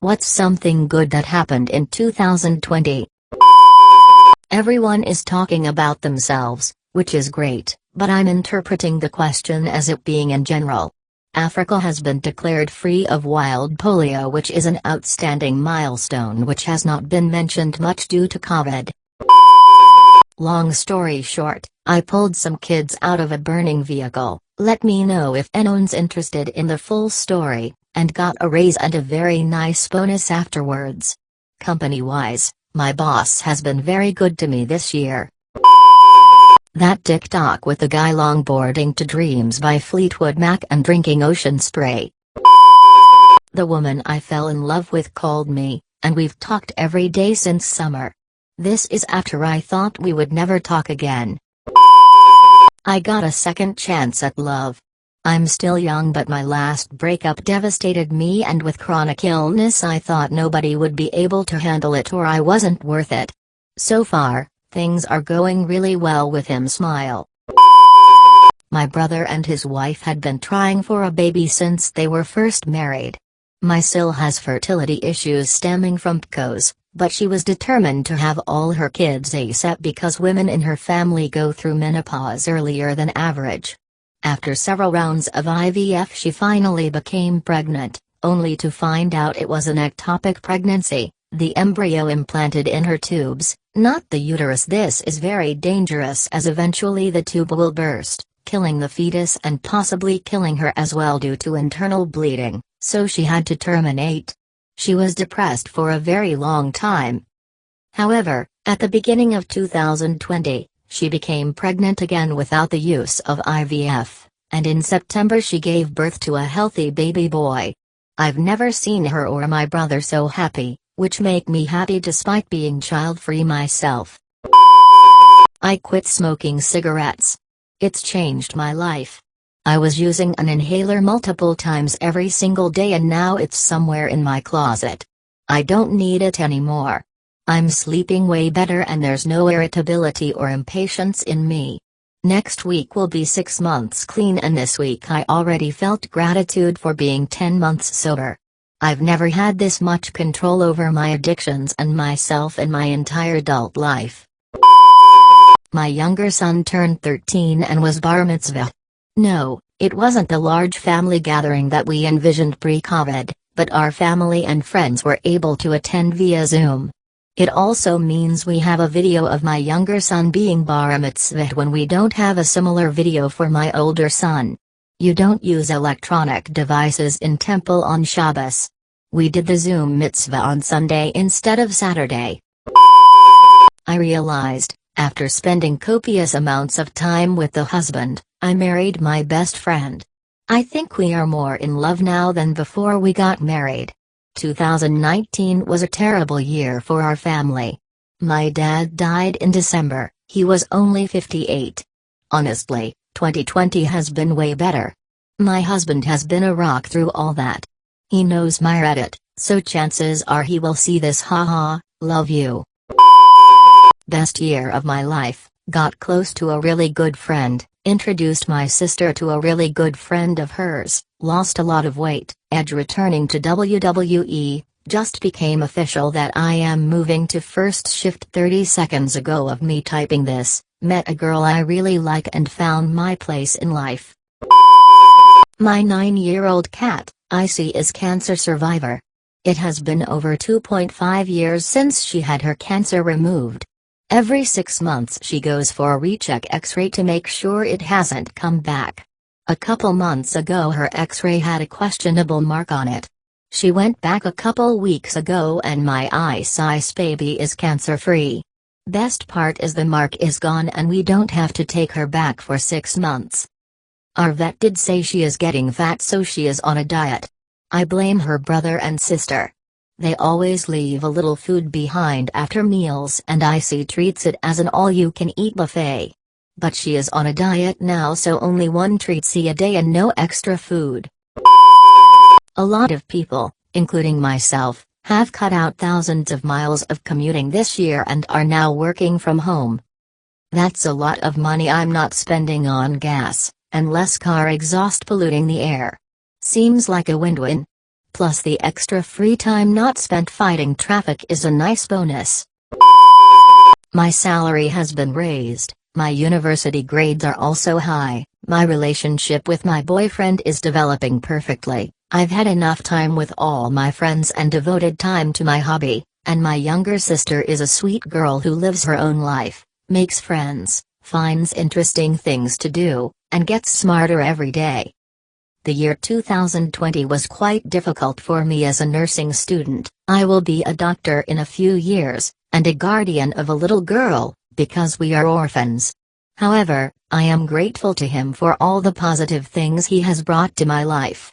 What's something good that happened in 2020? Everyone is talking about themselves, which is great, but I'm interpreting the question as it being in general. Africa has been declared free of wild polio, which is an outstanding milestone which has not been mentioned much due to COVID. Long story short, I pulled some kids out of a burning vehicle. Let me know if anyone's interested in the full story, and got a raise and a very nice bonus afterwards. Company-wise, my boss has been very good to me this year. That TikTok with the guy longboarding to Dreams by Fleetwood Mac and drinking ocean spray. The woman I fell in love with called me, and we've talked every day since summer. This is after I thought we would never talk again. I got a second chance at love. I'm still young, but my last breakup devastated me, and with chronic illness I thought nobody would be able to handle it or I wasn't worth it. So far, things are going really well with him. Smile. My brother and his wife had been trying for a baby since they were first married. My sil has fertility issues stemming from PCOS, but she was determined to have all her kids ASAP because women in her family go through menopause earlier than average. After several rounds of IVF she finally became pregnant, only to find out it was an ectopic pregnancy, the embryo implanted in her tubes, not the uterus. This is very dangerous as eventually the tube will burst, killing the fetus and possibly killing her as well due to internal bleeding, so she had to terminate. She was depressed for a very long time. However, at the beginning of 2020, she became pregnant again without the use of IVF, and in September she gave birth to a healthy baby boy. I've never seen her or my brother so happy, which make me happy despite being child-free myself. I quit smoking cigarettes. It's changed my life. I was using an inhaler multiple times every single day and now it's somewhere in my closet. I don't need it anymore. I'm sleeping way better and there's no irritability or impatience in me. Next week will be 6 months clean, and this week I already felt gratitude for being 10 months sober. I've never had this much control over my addictions and myself in my entire adult life. My younger son turned 13 and was bar mitzvah. No, it wasn't the large family gathering that we envisioned pre-COVID, but our family and friends were able to attend via Zoom. It also means we have a video of my younger son being bar mitzvah when we don't have a similar video for my older son. You don't use electronic devices in temple on Shabbos. We did the Zoom mitzvah on Sunday instead of Saturday. I realized, after spending copious amounts of time with the husband, I married my best friend. I think we are more in love now than before we got married. 2019 was a terrible year for our family. My dad died in December, he was only 58. Honestly, 2020 has been way better. My husband has been a rock through all that. He knows my Reddit, so chances are he will see this. Haha, love you. Best year of my life, got close to a really good friend, introduced my sister to a really good friend of hers, lost a lot of weight, Edge returning to WWE, just became official that I am moving to first shift 30 seconds ago of me typing this, met a girl I really like and found my place in life. My 9-year-old cat, Icy, is cancer survivor. It has been over 2.5 years since she had her cancer removed. Every 6 months she goes for a recheck X-ray to make sure it hasn't come back. A couple months ago her X-ray had a questionable mark on it. She went back a couple weeks ago and my Ice baby is cancer-free. Best part is the mark is gone and we don't have to take her back for 6 months. Our vet did say she is getting fat, so she is on a diet. I blame her brother and sister. They always leave a little food behind after meals and Icy treats it as an all-you-can-eat buffet. But she is on a diet now, so only 1 treat a day and no extra food. A lot of people, including myself, have cut out thousands of miles of commuting this year and are now working from home. That's a lot of money I'm not spending on gas, and less car exhaust polluting the air. Seems like a win-win. Plus the extra free time not spent fighting traffic is a nice bonus. My salary has been raised, my university grades are also high, my relationship with my boyfriend is developing perfectly, I've had enough time with all my friends and devoted time to my hobby, and my younger sister is a sweet girl who lives her own life, makes friends, finds interesting things to do, and gets smarter every day. The year 2020 was quite difficult for me as a nursing student. I will be a doctor in a few years, and a guardian of a little girl, because we are orphans. However, I am grateful to him for all the positive things he has brought to my life.